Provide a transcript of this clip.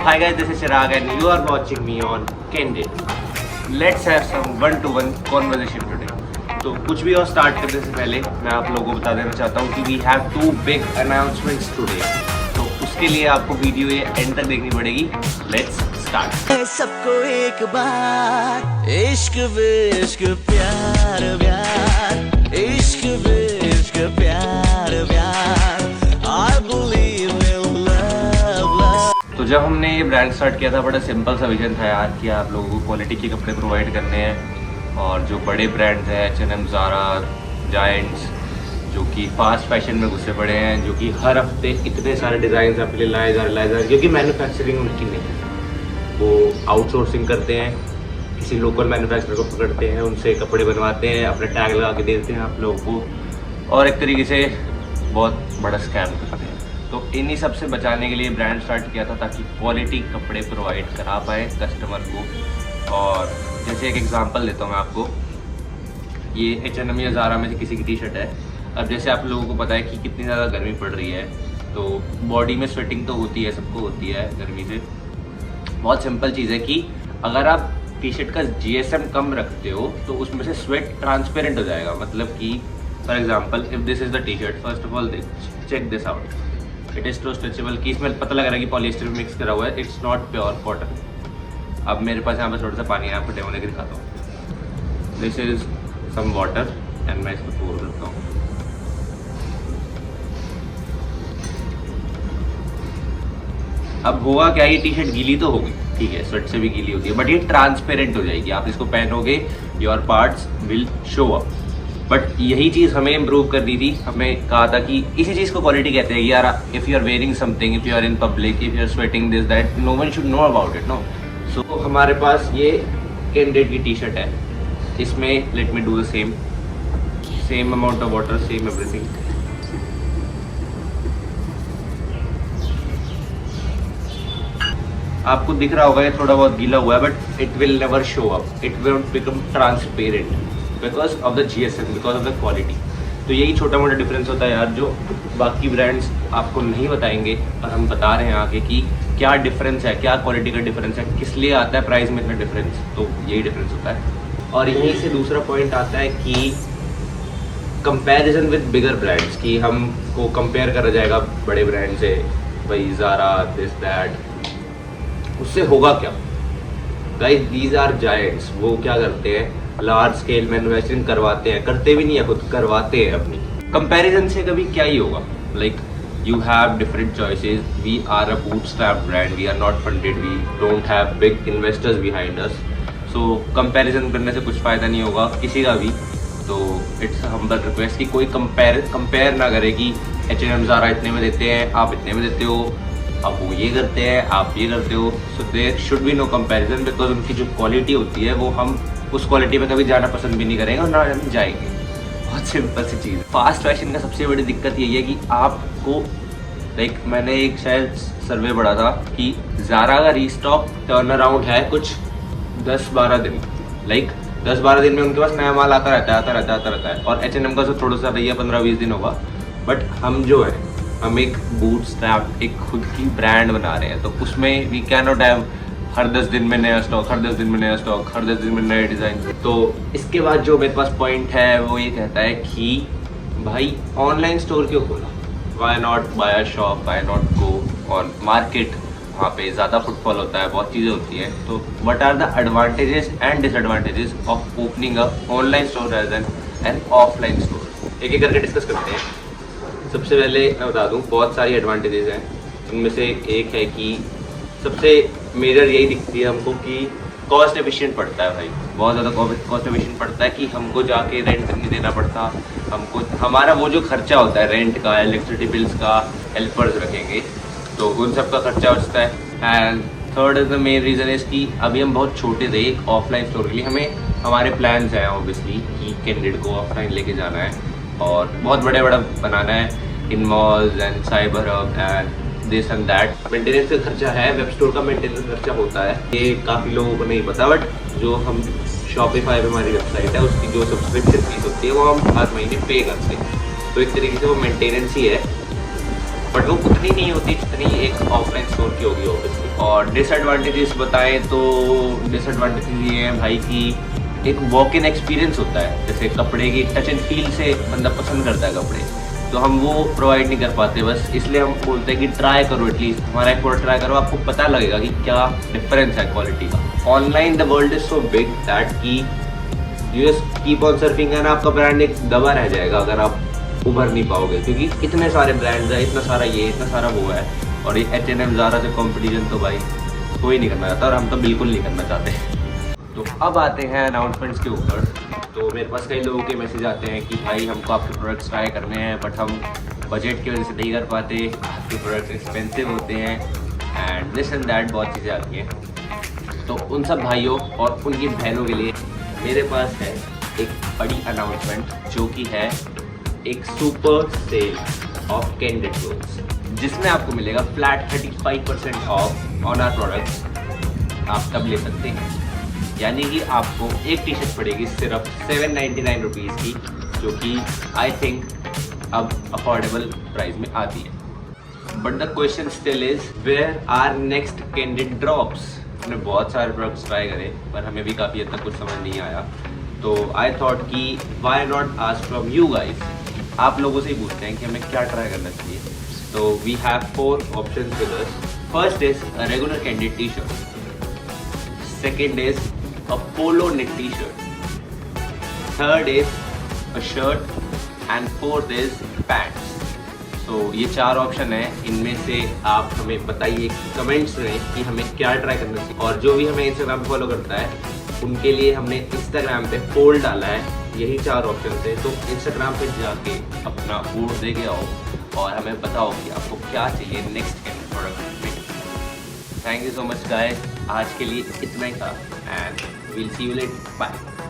Hi guys, this is Chirag and you are watching me on Candid. Let's have some one-to-one conversation today. तो कुछ भी और start करने से पहले मैं आप लोगों को बता देना चाहता हूँ कि we have 2 big announcements today. तो उसके लिए आपको वीडियो ये एंड तक देखनी पड़ेगी। Let's start. सबको एक बार इश्क विश्क प्यार प्यार इश्क विश्क प्यार प्यार I believe in love। तो जब हमने ये ब्रांड स्टार्ट किया था बड़ा सिंपल सा विजन था यार कि आप लोगों को क्वालिटी के कपड़े प्रोवाइड करने हैं और जो बड़े ब्रांड्स हैं H&M, ज़ारा, जायंट्स जो कि फास्ट फैशन में घुसे पड़े हैं, जो कि हर हफ्ते इतने सारे डिज़ाइन आपके लिए लाए जा रहे क्योंकि मैन्युफैक्चरिंग उनकी नहीं है। वो आउटसोर्सिंग करते हैं, किसी लोकल मैन्युफैक्चरर को पकड़ते हैं, उनसे कपड़े बनवाते हैं, अपने टैग लगा के देते हैं आप लोगों को और एक तरीके से बहुत बड़ा स्कैम करते हैं। तो इन्हीं सब से बचाने के लिए ब्रांड स्टार्ट किया था ताकि क्वालिटी कपड़े प्रोवाइड करा पाए कस्टमर को। और जैसे एक एग्जांपल देता हूँ मैं आपको, ये H&M या ज़ारा में से किसी की टी शर्ट है। अब जैसे आप लोगों को पता है कि कितनी ज़्यादा गर्मी पड़ रही है, तो बॉडी में स्वेटिंग तो होती है, सबको होती है गर्मी से। बहुत सिंपल चीज़ है कि अगर आप टी शर्ट का GSM कम रखते हो तो उसमें से स्वेट ट्रांसपेरेंट हो जाएगा। मतलब कि for example if this is the T shirt, first of all check this out, it is too stretchable कि इसमें पता लग रहा है कि पॉलिएस्टर में मिक्स करा हुआ है, इट्स नॉट प्योर कॉटन। अब मेरे पास यहाँ पर थोड़ा सा पानी है, आपको डेमो लेकर दिखाता हूँ। This is some water and मैं इसको पोर करता हूँ। अब होगा क्या, ये टी शर्ट गीली तो होगी, ठीक है, स्वेट से भी गीली होती है, बट ये ट्रांसपेरेंट हो जाएगी। आप इसको पहनोगे, your parts will show up. But यही चीज़ हमें इम्प्रूव करनी थी। हमें कहा था कि इसी चीज़ को क्वालिटी कहते हैं यार। If you are wearing something, if you are in public, if you are sweating this that, no one should know about it, no. So हमारे पास ये कैंडिड की टी शर्ट है। इसमें let me do the same amount of water, same everything. आपको दिख रहा होगा ये थोड़ा बहुत गीला हुआ है, but it will never show up, it will become transparent because of the GSM, because of the quality. तो यही छोटा मोटा डिफरेंस होता है यार, जो बाकी ब्रांड्स आपको नहीं बताएंगे और हम बता रहे हैं आगे कि क्या डिफरेंस है, क्या क्वालिटी का डिफरेंस है, किस लिए आता है प्राइस में इतना डिफरेंस। तो यही डिफरेंस होता है। और यहीं से दूसरा पॉइंट आता है कि कंपैरिजन विद बिगर ब्रांड्स, कि हमको कंपेयर करा जाएगा बड़े ब्रांड से, भाई ज़ारा दिस दैट। उससे होगा क्या गाइस, दीज आर जायंट्स। वो क्या करते हैं, लार्ज स्केल मैन्युफैक्चरिंग करवाते हैं, करते भी नहीं है, खुद करवाते हैं अपनी। कंपैरिजन से कभी क्या ही होगा। Like you have different choices, we are a bootstrap brand, we are not funded, we don't have big investors behind us. So comparison करने से कुछ फ़ायदा नहीं होगा किसी का भी। तो इट्स हम्बल रिक्वेस्ट कि कोई कंपेयर ना करे कि H&M ज़ारा इतने में देते हैं, आप इतने में देते हो, अब वो ये करते हैं, आप ये करते हो। So there should be no comparison, because उनकी जो क्वालिटी होती है वो हम उस क्वालिटी में कभी जाना पसंद भी नहीं करेंगे और ना हम जाएंगे। बहुत सिंपल सी चीज़। फास्ट फैशन का सबसे बड़ी दिक्कत यही है कि आपको, लाइक मैंने एक शायद सर्वे पढ़ा था कि ज़ारा का रीस्टॉक टर्न अराउंड है कुछ 10-12 दिन। लाइक 10-12 दिन में उनके पास नया माल आता रहता है। और H&M का तो थोड़ा सा भैया 15-20 दिन होगा। बट हम जो है, हम एक बूटस्ट्रैप, एक खुद की ब्रांड बना रहे हैं, तो उसमें वी कैन नॉट हैव हर 10 दिन में नया स्टॉक, हर 10 दिन में नया स्टॉक, हर 10 दिन में नए डिज़ाइन। तो इसके बाद जो मेरे पास पॉइंट है वो ये कहता है कि भाई ऑनलाइन स्टोर क्यों खोला, why not buy a shop, why not go on market, वहाँ पे ज़्यादा फुटफॉल होता है, बहुत चीज़ें होती हैं। तो what are the advantages and disadvantages of opening a online store rather than an offline store. एक एक करके डिस्कस करते हैं। सबसे पहले मैं बता दूँ, बहुत सारी एडवांटेजेस हैं। उनमें से एक है कि सबसे मेजर यही दिखती है हमको कि कॉस्ट एफिशिएंट पड़ता है भाई, बहुत ज़्यादा कॉस्ट एफिशिएंट पड़ता है कि हमको जाके रेंट नहीं देना पड़ता। हमको हमारा वो जो खर्चा होता है रेंट का, इलेक्ट्रिसिटी बिल्स का, हेल्पर्स रखेंगे तो उन सब का खर्चा बचता है। And third is the main reason is कि अभी हम बहुत छोटे थे एक ऑफलाइन स्टोर के लिए। हमें हमारे प्लान्स हैं ऑब्वियसली कि कैंडिड को ऑफलाइन लेके जाना है और बहुत बड़ा बनाना है in malls and Cyber Hub and this and that. Maintenance का खर्चा है, वेब स्टोर का मेंटेनेंस खर्चा होता है, ये काफ़ी लोगों को नहीं पता। बट जो हम शॉपिफाई पे हमारी वेबसाइट है उसकी जो सब्सक्रिप्शन फीस होती है वो हम हर महीने पे करते हैं, तो एक तरीके से वो मेंटेनेंस ही है। बट वो उतनी नहीं होती जितनी एक ऑफलाइन स्टोर की होगी ऑब्वियसली। और डिसएडवांटेजेस बताएं तो डिसएडवांटेजेस ये हैं भाई कि एक वॉक इन एक्सपीरियंस होता है, जैसे कपड़े की टच एंड फील से बंदा पसंद करता है कपड़े, तो हम वो प्रोवाइड नहीं कर पाते। बस इसलिए हम बोलते हैं कि ट्राई करो, एटलीस्ट हमारा एक प्रोडक्ट ट्राई करो, आपको पता लगेगा कि क्या डिफरेंस है क्वालिटी का। Online the world is so big that कि you just keep on surfing and आपका ब्रांड एक दबा रह जाएगा अगर आप उभर नहीं पाओगे, क्योंकि इतने सारे ब्रांड्स हैं, इतना सारा ये, इतना सारा वो है। और ये H&M ज़ारा से कॉम्पिटिशन तो भाई कोई नहीं करना चाहता, और हम तो बिल्कुल नहीं करना चाहते। तो अब आते हैं अनाउंसमेंट्स के ऊपर। तो मेरे पास कई लोगों के मैसेज आते हैं कि भाई हमको आपके प्रोडक्ट्स ट्राई करने हैं, बट हम बजट की वजह से नहीं कर पाते, आपके प्रोडक्ट्स एक्सपेंसिव होते हैं एंड दिस एंड दैट, बहुत चीज़ें आती हैं। तो उन सब भाइयों और उनकी बहनों के लिए मेरे पास है एक बड़ी अनाउंसमेंट, जो कि है एक super sale of candid clothes, जिसमें आपको मिलेगा flat 35% off on our products. आप तब ले सकते हैं, यानी कि आपको एक टी शर्ट पड़ेगी सिर्फ 799 रुपीज़ की, जो कि आई थिंक अब अफोर्डेबल प्राइस में आती है। But the question still is where are next candid drops. हमने बहुत सारे प्रोडक्ट्स ट्राई करे, पर हमें भी काफ़ी हद तक कुछ समझ नहीं आया। तो आई थॉट कि why not ask from you guys, आप लोगों से ही पूछते हैं कि हमें क्या ट्राई करना चाहिए। तो we have 4 options with us. First is a regular candid T shirt, second is a polo knit t-shirt, third is a shirt and fourth is pants. So ये 4 ऑप्शन है, इनमें से आप हमें बताइए कमेंट्स में कि हमें क्या ट्राई करना चाहिए। और जो भी हमें इंस्टाग्राम पे फॉलो करता है उनके लिए हमने इंस्टाग्राम पे पोल डाला है, यही 4 ऑप्शन थे। तो इंस्टाग्राम पे जाके अपना वोट दे के आओ और हमें बताओ कि आपको क्या चाहिए नेक्स्ट प्रोडक्ट में। Thank you so much guys, आज के लिए इतना ही था and we'll see you later. Bye.